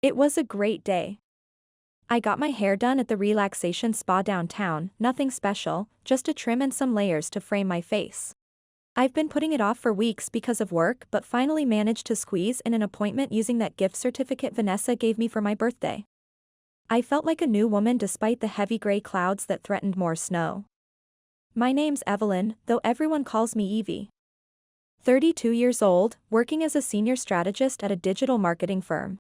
It was a great day. I got my hair done at the relaxation spa downtown, nothing special, just a trim and some layers to frame my face. I've been putting it off for weeks because of work but finally managed to squeeze in an appointment using that gift certificate Vanessa gave me for my birthday. I felt like a new woman despite the heavy gray clouds that threatened more snow. My name's Evelyn, though everyone calls me Evie. 32 years old, working as a senior strategist at a digital marketing firm.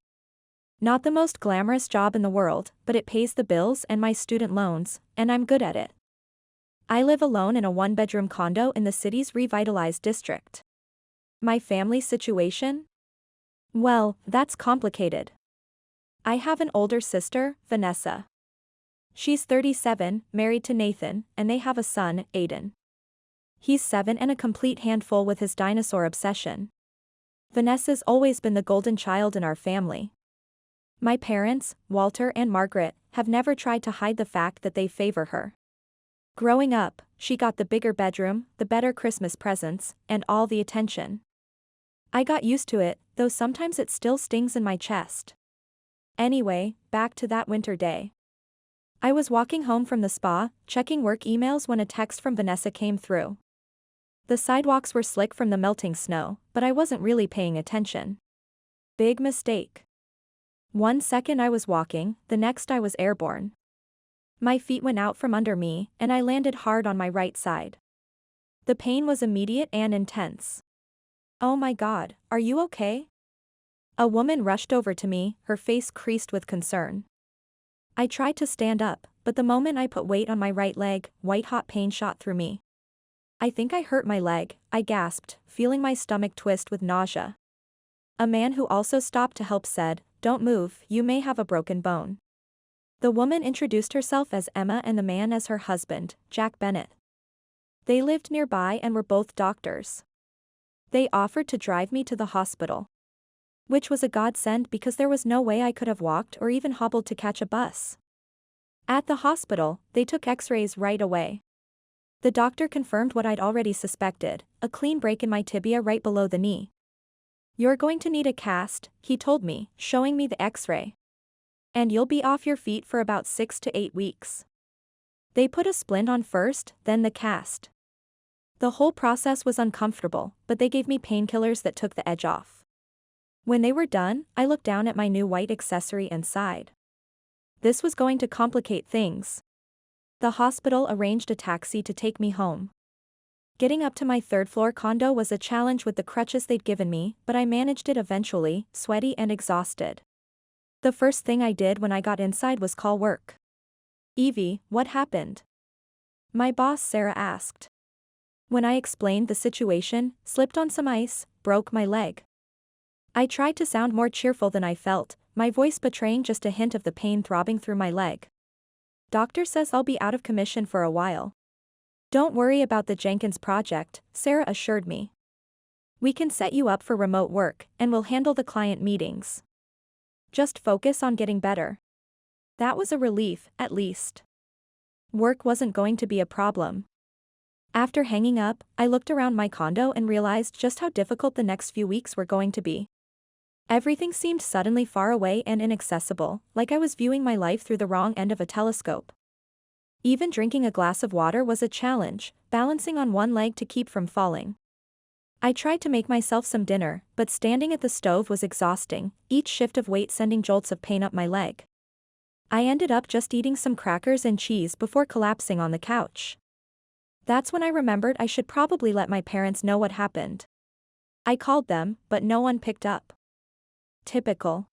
Not the most glamorous job in the world, but it pays the bills and my student loans, and I'm good at it. I live alone in a one-bedroom condo in the city's revitalized district. My family situation? Well, that's complicated. I have an older sister, Vanessa. She's 37, married to Nathan, and they have a son, Aiden. He's 7 and a complete handful with his dinosaur obsession. Vanessa's always been the golden child in our family. My parents, Walter and Margaret, have never tried to hide the fact that they favor her. Growing up, she got the bigger bedroom, the better Christmas presents, and all the attention. I got used to it, though sometimes it still stings in my chest. Anyway, back to that winter day. I was walking home from the spa, checking work emails when a text from Vanessa came through. The sidewalks were slick from the melting snow, but I wasn't really paying attention. Big mistake. One second I was walking, the next I was airborne. My feet went out from under me, and I landed hard on my right side. The pain was immediate and intense. "Oh my God, are you okay?" A woman rushed over to me, her face creased with concern. I tried to stand up, but the moment I put weight on my right leg, white-hot pain shot through me. "I think I hurt my leg," I gasped, feeling my stomach twist with nausea. A man who also stopped to help said, "Don't move, you may have a broken bone." The woman introduced herself as Emma and the man as her husband, Jack Bennett. They lived nearby and were both doctors. They offered to drive me to the hospital. Which was a godsend because there was no way I could have walked or even hobbled to catch a bus. At the hospital, they took x-rays right away. The doctor confirmed what I'd already suspected, a clean break in my tibia right below the knee. "You're going to need a cast," he told me, showing me the x-ray. "And you'll be off your feet for about 6 to 8 weeks. They put a splint on first, then the cast. The whole process was uncomfortable, but they gave me painkillers that took the edge off. When they were done, I looked down at my new white accessory and sighed. This was going to complicate things. The hospital arranged a taxi to take me home. Getting up to my third-floor condo was a challenge with the crutches they'd given me, but I managed it eventually, sweaty and exhausted. The first thing I did when I got inside was call work. "Evie, what happened?" my boss Sarah asked. When I explained the situation, slipped on some ice, broke my leg. I tried to sound more cheerful than I felt, my voice betraying just a hint of the pain throbbing through my leg. "Doctor says I'll be out of commission for a while." "Don't worry about the Jenkins project," Sarah assured me. "We can set you up for remote work, and we'll handle the client meetings. Just focus on getting better." That was a relief, at least. Work wasn't going to be a problem. After hanging up, I looked around my condo and realized just how difficult the next few weeks were going to be. Everything seemed suddenly far away and inaccessible, like I was viewing my life through the wrong end of a telescope. Even drinking a glass of water was a challenge, balancing on one leg to keep from falling. I tried to make myself some dinner, but standing at the stove was exhausting, each shift of weight sending jolts of pain up my leg. I ended up just eating some crackers and cheese before collapsing on the couch. That's when I remembered I should probably let my parents know what happened. I called them, but no one picked up. Typical.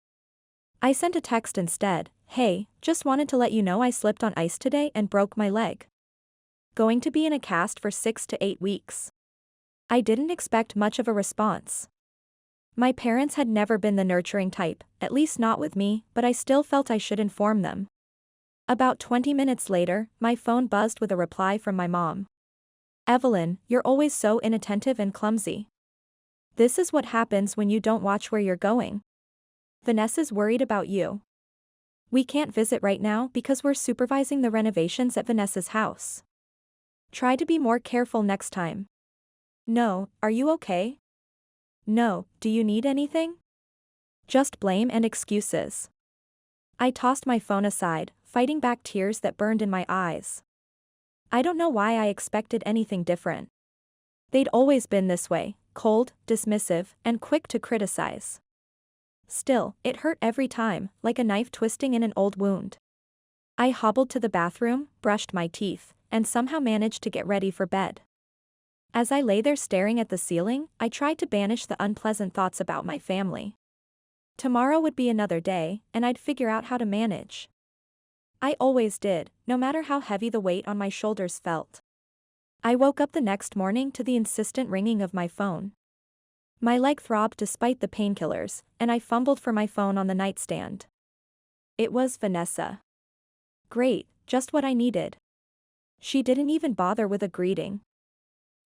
I sent a text instead, "Hey, just wanted to let you know I slipped on ice today and broke my leg. Going to be in a cast for 6 to 8 weeks. I didn't expect much of a response. My parents had never been the nurturing type, at least not with me, but I still felt I should inform them. About 20 minutes later, my phone buzzed with a reply from my mom. "Evelyn, you're always so inattentive and clumsy. This is what happens when you don't watch where you're going. Vanessa's worried about you. We can't visit right now because we're supervising the renovations at Vanessa's house. Try to be more careful next time. No, are you okay? No, do you need anything?" Just blame and excuses. I tossed my phone aside, fighting back tears that burned in my eyes. I don't know why I expected anything different. They'd always been this way, cold, dismissive, and quick to criticize. Still, it hurt every time, like a knife twisting in an old wound. I hobbled to the bathroom, brushed my teeth, and somehow managed to get ready for bed. As I lay there staring at the ceiling, I tried to banish the unpleasant thoughts about my family. Tomorrow would be another day, and I'd figure out how to manage. I always did, no matter how heavy the weight on my shoulders felt. I woke up the next morning to the insistent ringing of my phone. My leg throbbed despite the painkillers, and I fumbled for my phone on the nightstand. It was Vanessa. Great, just what I needed. She didn't even bother with a greeting.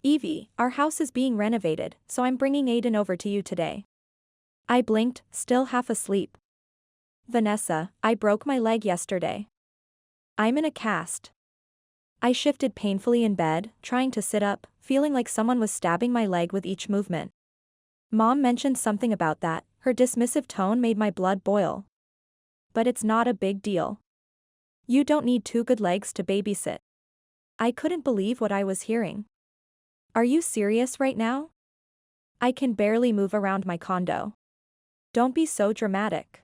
Evie, our house is being renovated, so I'm bringing Aiden over to you today. I blinked, still half asleep. Vanessa, I broke my leg yesterday. I'm in a cast. I shifted painfully in bed, trying to sit up, feeling like someone was stabbing my leg with each movement. Mom mentioned something about that, her dismissive tone made my blood boil. But it's not a big deal. You don't need two good legs to babysit. I couldn't believe what I was hearing. Are you serious right now? I can barely move around my condo. Don't be so dramatic.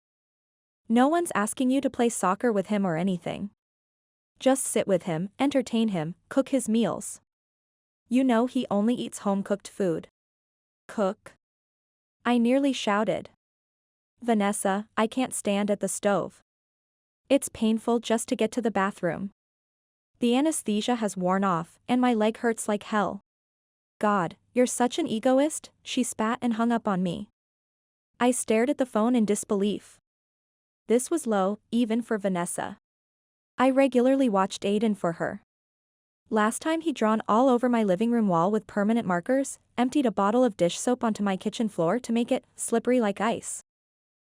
No one's asking you to play soccer with him or anything. Just sit with him, entertain him, cook his meals. You know he only eats home-cooked food. Cook? I nearly shouted. Vanessa, I can't stand at the stove. It's painful just to get to the bathroom. The anesthesia has worn off, and my leg hurts like hell. God, you're such an egoist, she spat and hung up on me. I stared at the phone in disbelief. This was low, even for Vanessa. I regularly watched Aiden for her. Last time he'd drawn all over my living room wall with permanent markers, emptied a bottle of dish soap onto my kitchen floor to make it slippery like ice,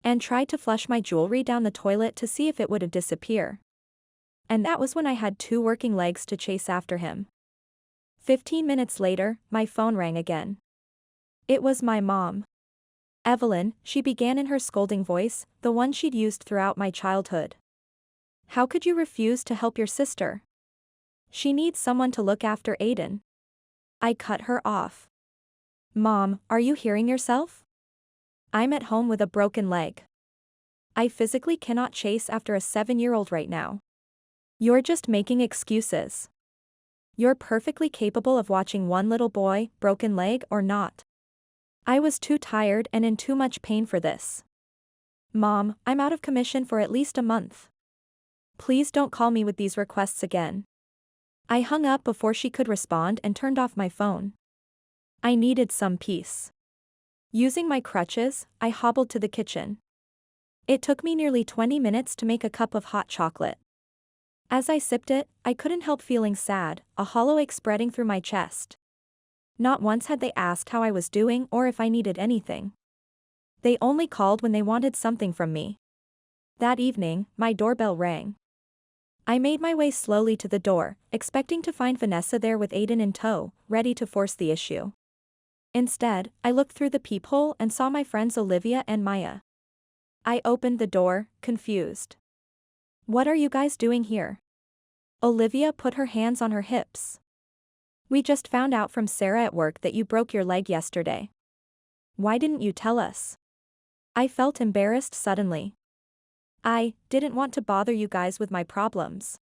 and tried to flush my jewelry down the toilet to see if it would disappear. And that was when I had two working legs to chase after him. 15 minutes later, my phone rang again. It was my mom. Evelyn, she began in her scolding voice, the one she'd used throughout my childhood. How could you refuse to help your sister? She needs someone to look after Aiden. I cut her off. Mom, are you hearing yourself? I'm at home with a broken leg. I physically cannot chase after a 7-year-old right now. You're just making excuses. You're perfectly capable of watching one little boy, broken leg or not. I was too tired and in too much pain for this. Mom, I'm out of commission for at least a month. Please don't call me with these requests again. I hung up before she could respond and turned off my phone. I needed some peace. Using my crutches, I hobbled to the kitchen. It took me nearly 20 minutes to make a cup of hot chocolate. As I sipped it, I couldn't help feeling sad, a hollow ache spreading through my chest. Not once had they asked how I was doing or if I needed anything. They only called when they wanted something from me. That evening, my doorbell rang. I made my way slowly to the door, expecting to find Vanessa there with Aiden in tow, ready to force the issue. Instead, I looked through the peephole and saw my friends Olivia and Maya. I opened the door, confused. What are you guys doing here? Olivia put her hands on her hips. We just found out from Sarah at work that you broke your leg yesterday. Why didn't you tell us? I felt embarrassed suddenly. I didn't want to bother you guys with my problems.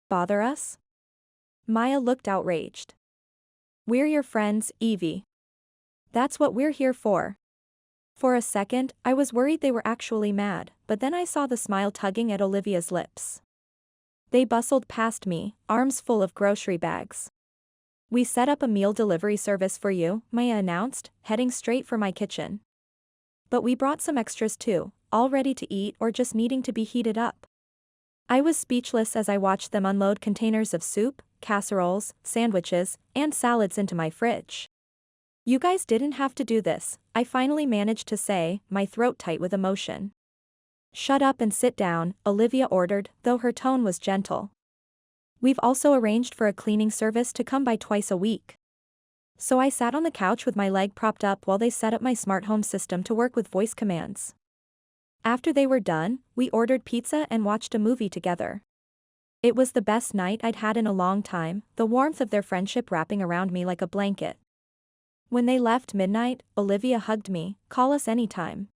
Bother us? Maya looked outraged. We're your friends, Evie. That's what we're here for. For a second, I was worried they were actually mad, but then I saw the smile tugging at Olivia's lips. They bustled past me, arms full of grocery bags. We set up a meal delivery service for you, Maya announced, heading straight for my kitchen. But we brought some extras too, all ready to eat or just needing to be heated up. I was speechless as I watched them unload containers of soup, casseroles, sandwiches, and salads into my fridge. You guys didn't have to do this, I finally managed to say, my throat tight with emotion. Shut up and sit down, Olivia ordered, though her tone was gentle. We've also arranged for a cleaning service to come by twice a week. So I sat on the couch with my leg propped up while they set up my smart home system to work with voice commands. After they were done, we ordered pizza and watched a movie together. It was the best night I'd had in a long time, the warmth of their friendship wrapping around me like a blanket. When they left midnight, Olivia hugged me, "Call us anytime."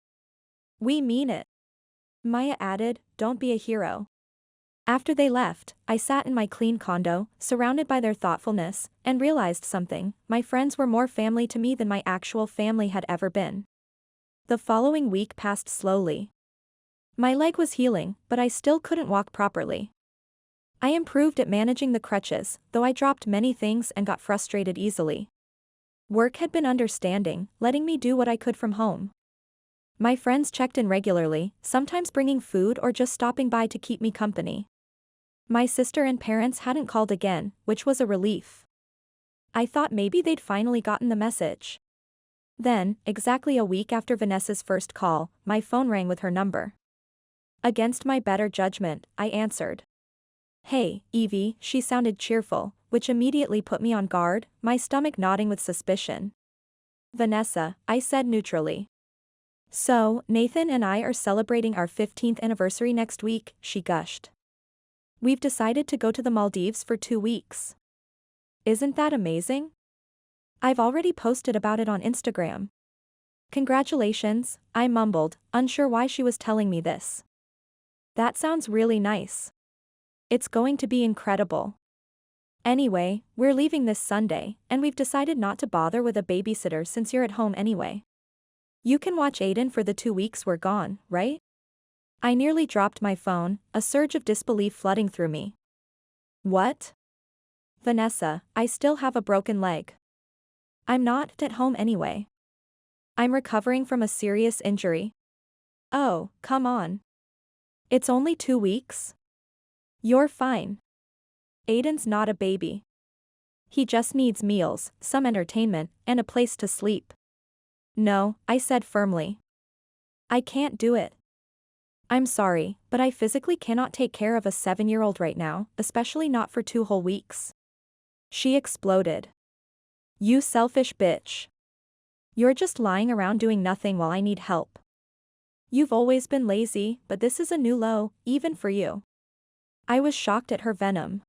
"We mean it." Maya added, "Don't be a hero." After they left, I sat in my clean condo, surrounded by their thoughtfulness, and realized something: my friends were more family to me than my actual family had ever been. The following week passed slowly. My leg was healing, but I still couldn't walk properly. I improved at managing the crutches, though I dropped many things and got frustrated easily. Work had been understanding, letting me do what I could from home. My friends checked in regularly, sometimes bringing food or just stopping by to keep me company. My sister and parents hadn't called again, which was a relief. I thought maybe they'd finally gotten the message. Then, exactly a week after Vanessa's first call, my phone rang with her number. Against my better judgment, I answered. "Hey, Evie," she sounded cheerful, which immediately put me on guard, my stomach nodding with suspicion. "Vanessa," I said neutrally. "So, Nathan and I are celebrating our 15th anniversary next week," she gushed. "We've decided to go to the Maldives for 2 weeks. Isn't that amazing?" "I've already posted about it on Instagram." "Congratulations," I mumbled, unsure why she was telling me this. "That sounds really nice. It's going to be incredible. Anyway, we're leaving this Sunday, and we've decided not to bother with a babysitter since you're at home anyway. You can watch Aiden for the 2 weeks we're gone, right?" I nearly dropped my phone, a surge of disbelief flooding through me. "What?" "Vanessa, I still have a broken leg. I'm not at home anyway. I'm recovering from a serious injury." "Oh, come on. It's only 2 weeks. You're fine. Aiden's not a baby. He just needs meals, some entertainment, and a place to sleep." "No," I said firmly. "I can't do it. I'm sorry, but I physically cannot take care of a 7-year-old right now, especially not for 2 whole weeks." She exploded. "You selfish bitch. You're just lying around doing nothing while I need help. You've always been lazy, but this is a new low, even for you." I was shocked at her venom.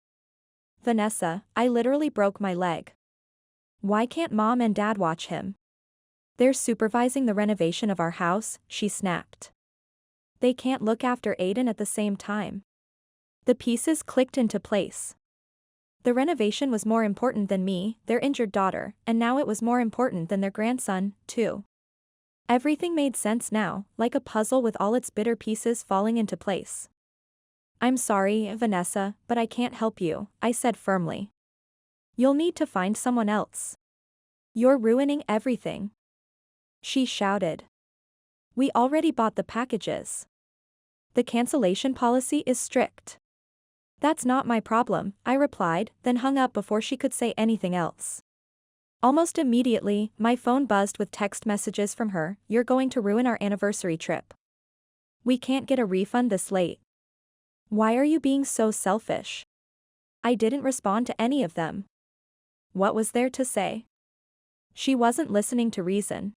"Vanessa, I literally broke my leg. Why can't Mom and Dad watch him? They're supervising the renovation of our house," she snapped. "They can't look after Aiden at the same time." The pieces clicked into place. The renovation was more important than me, their injured daughter, and now it was more important than their grandson, too. Everything made sense now, like a puzzle with all its bitter pieces falling into place. "I'm sorry, Vanessa, but I can't help you," I said firmly. "You'll need to find someone else. You're ruining everything." She shouted. "We already bought the packages. The cancellation policy is strict." "That's not my problem," I replied, then hung up before she could say anything else. Almost immediately, my phone buzzed with text messages from her. "You're going to ruin our anniversary trip. We can't get a refund this late. Why are you being so selfish?" I didn't respond to any of them. What was there to say? She wasn't listening to reason.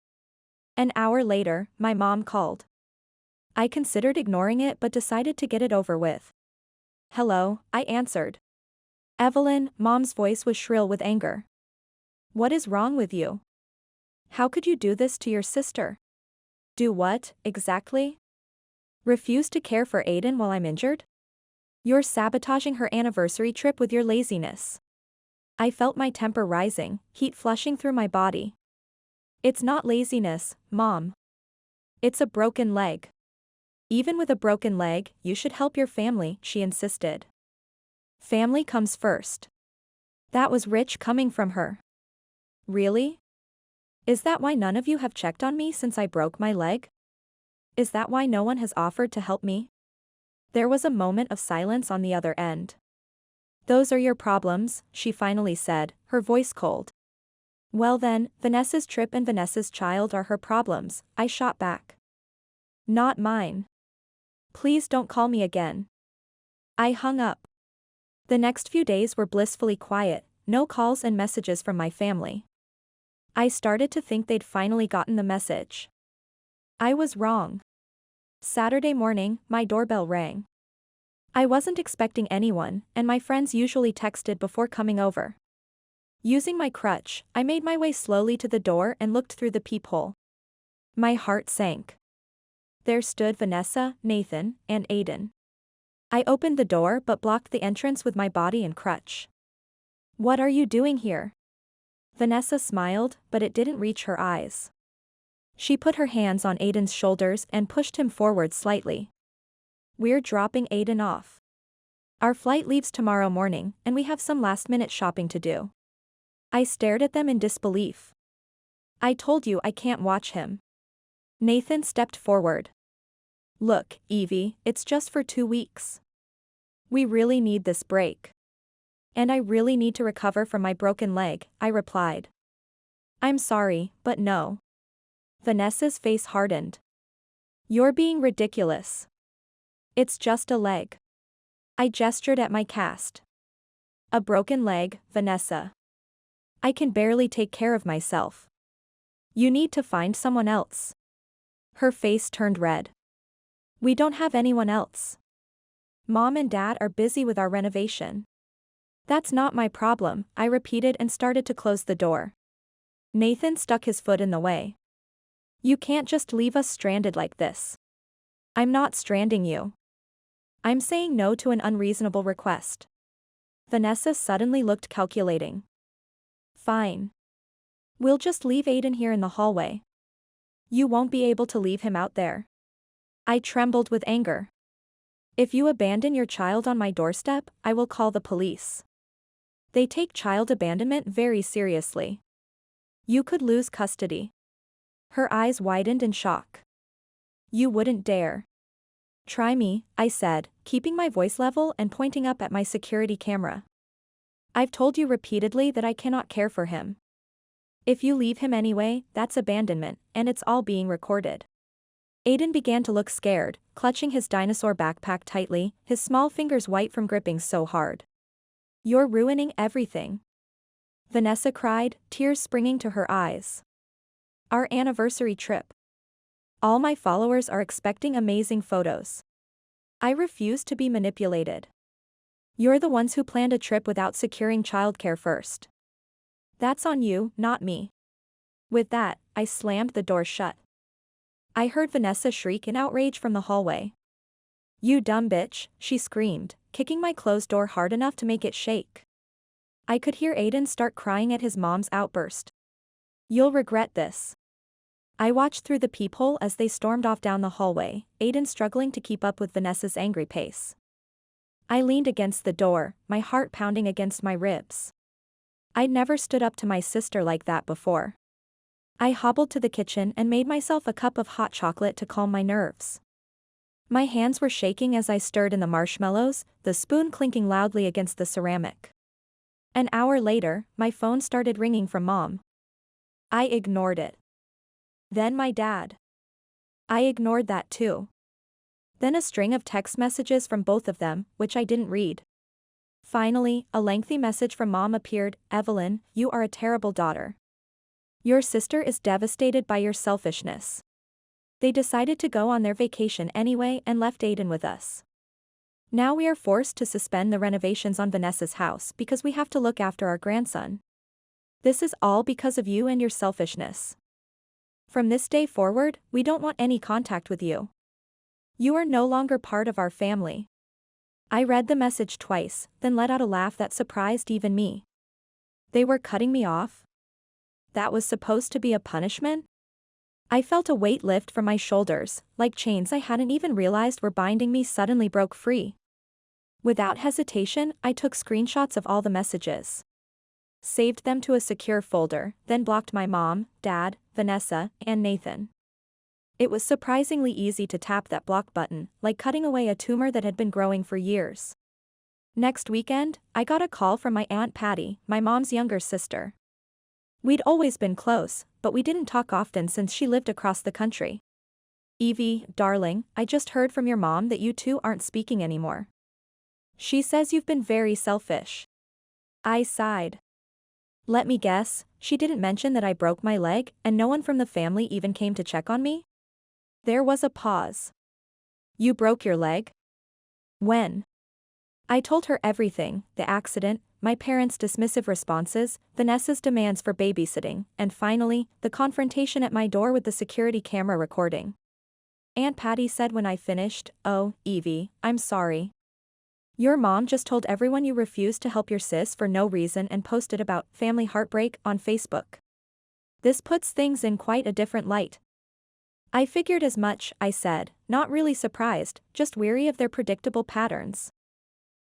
An hour later, my mom called. I considered ignoring it but decided to get it over with. "Hello," I answered. "Evelyn," Mom's voice was shrill with anger. "What is wrong with you? How could you do this to your sister?" "Do what, exactly? Refuse to care for Aiden while I'm injured? You're sabotaging her anniversary trip with your laziness." I felt my temper rising, heat flushing through my body. "It's not laziness, Mom. It's a broken leg." "Even with a broken leg, you should help your family," she insisted. "Family comes first." That was rich coming from her. "Really? Is that why none of you have checked on me since I broke my leg? Is that why no one has offered to help me?" There was a moment of silence on the other end. "Those are your problems," she finally said, her voice cold. "Well then, Vanessa's trip and Vanessa's child are her problems," I shot back. "Not mine. Please don't call me again." I hung up. The next few days were blissfully quiet, no calls and messages from my family. I started to think they'd finally gotten the message. I was wrong. Saturday morning, my doorbell rang. I wasn't expecting anyone, and my friends usually texted before coming over. Using my crutch, I made my way slowly to the door and looked through the peephole. My heart sank. There stood Vanessa, Nathan, and Aiden. I opened the door but blocked the entrance with my body and crutch. "What are you doing here?" Vanessa smiled, but it didn't reach her eyes. She put her hands on Aiden's shoulders and pushed him forward slightly. "We're dropping Aiden off. Our flight leaves tomorrow morning, and we have some last-minute shopping to do." I stared at them in disbelief. "I told you I can't watch him." Nathan stepped forward. "Look, Evie, it's just for 2 weeks. We really need this break. And I really need to recover from my broken leg," I replied. "I'm sorry, but no." Vanessa's face hardened. "You're being ridiculous. It's just a leg." I gestured at my cast. "A broken leg, Vanessa. I can barely take care of myself. You need to find someone else." Her face turned red. "We don't have anyone else. Mom and Dad are busy with our renovation." "That's not my problem," I repeated and started to close the door. Nathan stuck his foot in the way. "You can't just leave us stranded like this." "I'm not stranding you. I'm saying no to an unreasonable request." Vanessa suddenly looked calculating. "Fine. We'll just leave Aiden here in the hallway. You won't be able to leave him out there." I trembled with anger. "If you abandon your child on my doorstep, I will call the police. They take child abandonment very seriously. You could lose custody." Her eyes widened in shock. "You wouldn't dare." "Try me," I said, keeping my voice level and pointing up at my security camera. "I've told you repeatedly that I cannot care for him. If you leave him anyway, that's abandonment, and it's all being recorded." Aiden began to look scared, clutching his dinosaur backpack tightly, his small fingers white from gripping so hard. "You're ruining everything," Vanessa cried, tears springing to her eyes. "Our anniversary trip. All my followers are expecting amazing photos. I refuse to be manipulated. You're the ones who planned a trip without securing childcare first. That's on you, not me." With that, I slammed the door shut. I heard Vanessa shriek in outrage from the hallway. "You dumb bitch," she screamed, kicking my closed door hard enough to make it shake. I could hear Aiden start crying at his mom's outburst. "You'll regret this." I watched through the peephole as they stormed off down the hallway, Aiden struggling to keep up with Vanessa's angry pace. I leaned against the door, my heart pounding against my ribs. I'd never stood up to my sister like that before. I hobbled to the kitchen and made myself a cup of hot chocolate to calm my nerves. My hands were shaking as I stirred in the marshmallows, the spoon clinking loudly against the ceramic. An hour later, my phone started ringing from Mom. I ignored it. Then my dad. I ignored that too. Then a string of text messages from both of them, which I didn't read. Finally, a lengthy message from Mom appeared. "Evelyn, you are a terrible daughter. Your sister is devastated by your selfishness." They decided to go on their vacation anyway and left Aiden with us. Now we are forced to suspend the renovations on Vanessa's house because we have to look after our grandson. This is all because of you and your selfishness. From this day forward, we don't want any contact with you. You are no longer part of our family. I read the message twice, then let out a laugh that surprised even me. They were cutting me off? That was supposed to be a punishment? I felt a weight lift from my shoulders, like chains I hadn't even realized were binding me suddenly broke free. Without hesitation, I took screenshots of all the messages. Saved them to a secure folder, then blocked my mom, dad, Vanessa, and Nathan. It was surprisingly easy to tap that block button, like cutting away a tumor that had been growing for years. Next weekend, I got a call from my Aunt Patty, my mom's younger sister. We'd always been close, but we didn't talk often since she lived across the country. "Evie, darling, I just heard from your mom that you two aren't speaking anymore. She says you've been very selfish." I sighed. "Let me guess, she didn't mention that I broke my leg and no one from the family even came to check on me?" There was a pause. You broke your leg? When? I told her everything, the accident, my parents' dismissive responses, Vanessa's demands for babysitting, and finally, the confrontation at my door with the security camera recording. Aunt Patty said when I finished, "Oh, Evie, I'm sorry. Your mom just told everyone you refused to help your sis for no reason and posted about family heartbreak on Facebook. This puts things in quite a different light." I figured as much, I said, not really surprised, just weary of their predictable patterns.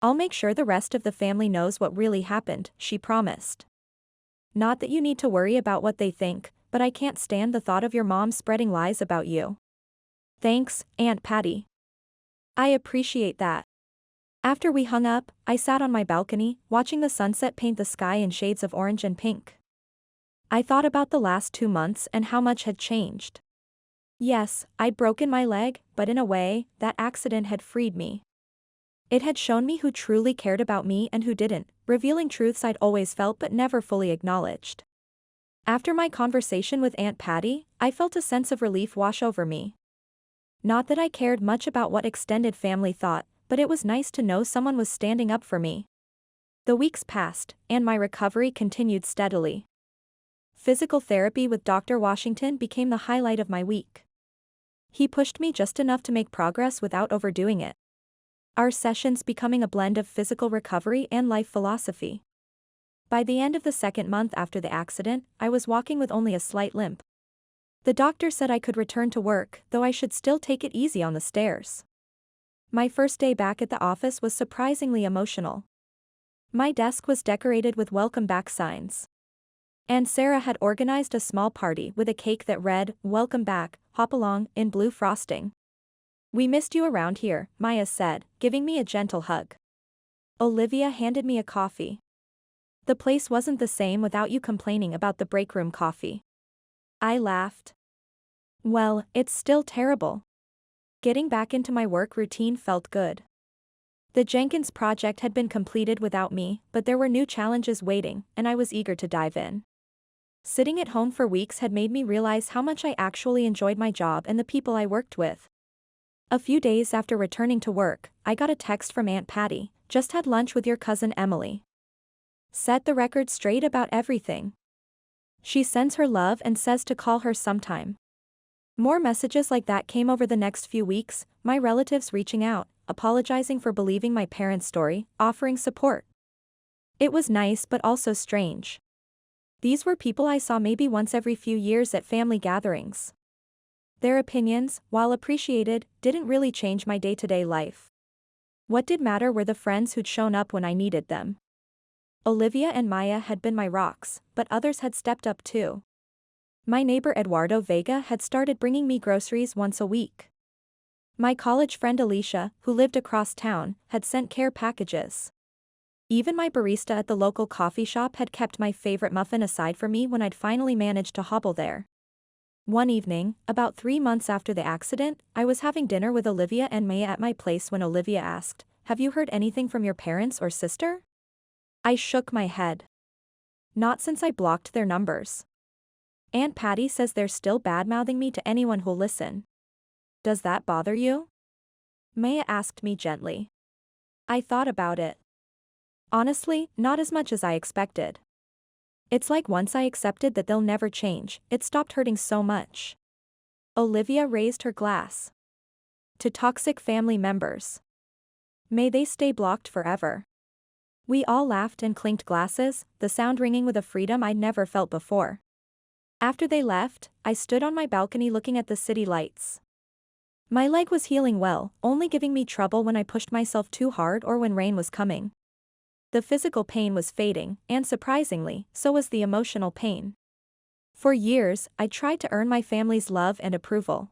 "I'll make sure the rest of the family knows what really happened," she promised. "Not that you need to worry about what they think, but I can't stand the thought of your mom spreading lies about you." Thanks, Aunt Patty. I appreciate that. After we hung up, I sat on my balcony, watching the sunset paint the sky in shades of orange and pink. I thought about the last 2 months and how much had changed. Yes, I'd broken my leg, but in a way, that accident had freed me. It had shown me who truly cared about me and who didn't, revealing truths I'd always felt but never fully acknowledged. After my conversation with Aunt Patty, I felt a sense of relief wash over me. Not that I cared much about what extended family thought, but it was nice to know someone was standing up for me. The weeks passed, and my recovery continued steadily. Physical therapy with Dr. Washington became the highlight of my week. He pushed me just enough to make progress without overdoing it. Our sessions becoming a blend of physical recovery and life philosophy. By the end of the second month after the accident, I was walking with only a slight limp. The doctor said I could return to work, though I should still take it easy on the stairs. My first day back at the office was surprisingly emotional. My desk was decorated with welcome back signs. And Sarah had organized a small party with a cake that read, "Welcome back, hop along," in blue frosting. "We missed you around here," Maya said, giving me a gentle hug. Olivia handed me a coffee. "The place wasn't the same without you complaining about the break room coffee." I laughed. "Well, it's still terrible." Getting back into my work routine felt good. The Jenkins project had been completed without me, but there were new challenges waiting, and I was eager to dive in. Sitting at home for weeks had made me realize how much I actually enjoyed my job and the people I worked with. A few days after returning to work, I got a text from Aunt Patty, "Just had lunch with your cousin Emily. Set the record straight about everything. She sends her love and says to call her sometime." More messages like that came over the next few weeks, my relatives reaching out, apologizing for believing my parents' story, offering support. It was nice but also strange. These were people I saw maybe once every few years at family gatherings. Their opinions, while appreciated, didn't really change my day-to-day life. What did matter were the friends who'd shown up when I needed them. Olivia and Maya had been my rocks, but others had stepped up too. My neighbor Eduardo Vega had started bringing me groceries once a week. My college friend Alicia, who lived across town, had sent care packages. Even my barista at the local coffee shop had kept my favorite muffin aside for me when I'd finally managed to hobble there. One evening, about 3 months after the accident, I was having dinner with Olivia and Maya at my place when Olivia asked, "Have you heard anything from your parents or sister?" I shook my head. "Not since I blocked their numbers. Aunt Patty says they're still bad-mouthing me to anyone who'll listen." "Does that bother you?" Maya asked me gently. I thought about it. Honestly, not as much as I expected. It's like once I accepted that they'll never change, it stopped hurting so much. Olivia raised her glass. "To toxic family members. May they stay blocked forever." We all laughed and clinked glasses, the sound ringing with a freedom I'd never felt before. After they left, I stood on my balcony looking at the city lights. My leg was healing well, only giving me trouble when I pushed myself too hard or when rain was coming. The physical pain was fading, and surprisingly, so was the emotional pain. For years, I tried to earn my family's love and approval.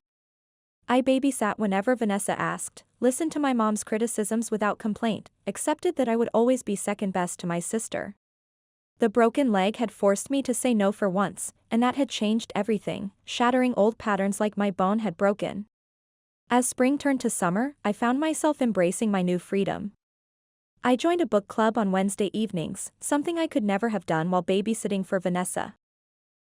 I babysat whenever Vanessa asked, listened to my mom's criticisms without complaint, accepted that I would always be second best to my sister. The broken leg had forced me to say no for once, and that had changed everything, shattering old patterns like my bone had broken. As spring turned to summer, I found myself embracing my new freedom. I joined a book club on Wednesday evenings, something I could never have done while babysitting for Vanessa.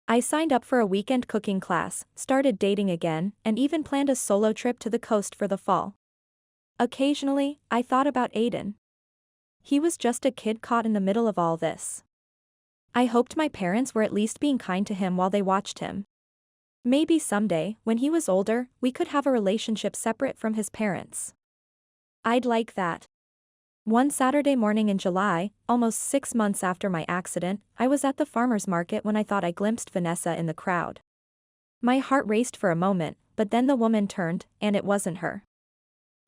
I signed up for a weekend cooking class, started dating again, and even planned a solo trip to the coast for the fall. Occasionally, I thought about Aiden. He was just a kid caught in the middle of all this. I hoped my parents were at least being kind to him while they watched him. Maybe someday, when he was older, we could have a relationship separate from his parents. I'd like that. One Saturday morning in July, almost 6 months after my accident, I was at the farmer's market when I thought I glimpsed Vanessa in the crowd. My heart raced for a moment, but then the woman turned, and it wasn't her.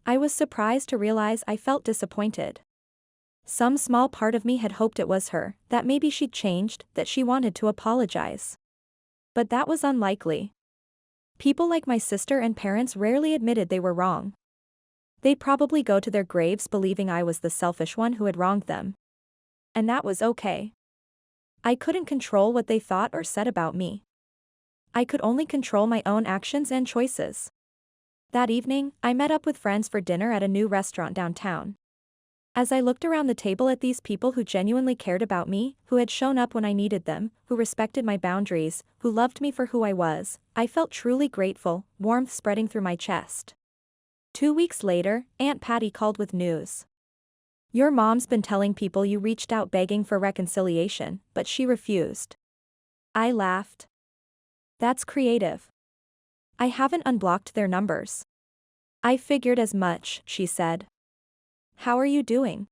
I was surprised to realize I felt disappointed. Some small part of me had hoped it was her, that maybe she'd changed, that she wanted to apologize. But that was unlikely. People like my sister and parents rarely admitted they were wrong. They'd probably go to their graves believing I was the selfish one who had wronged them. And that was okay. I couldn't control what they thought or said about me. I could only control my own actions and choices. That evening, I met up with friends for dinner at a new restaurant downtown. As I looked around the table at these people who genuinely cared about me, who had shown up when I needed them, who respected my boundaries, who loved me for who I was, I felt truly grateful, warmth spreading through my chest. 2 weeks later, Aunt Patty called with news. Your mom's been telling people you reached out begging for reconciliation, but she refused. I laughed. That's creative. I haven't unblocked their numbers. I figured as much, she said. How are you doing?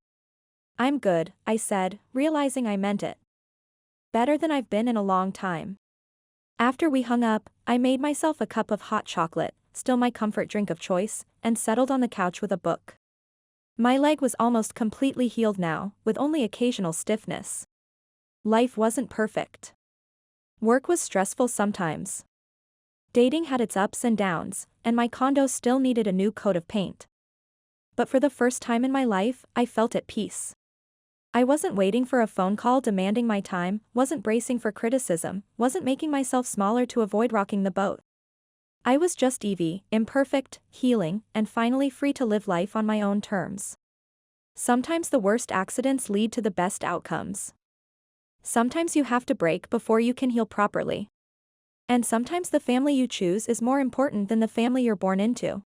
I'm good, I said, realizing I meant it. Better than I've been in a long time. After we hung up, I made myself a cup of hot chocolate, still my comfort drink of choice, and settled on the couch with a book. My leg was almost completely healed now, with only occasional stiffness. Life wasn't perfect. Work was stressful sometimes. Dating had its ups and downs, and my condo still needed a new coat of paint. But for the first time in my life, I felt at peace. I wasn't waiting for a phone call demanding my time, wasn't bracing for criticism, wasn't making myself smaller to avoid rocking the boat. I was just Evie, imperfect, healing, and finally free to live life on my own terms. Sometimes the worst accidents lead to the best outcomes. Sometimes you have to break before you can heal properly. And sometimes the family you choose is more important than the family you're born into.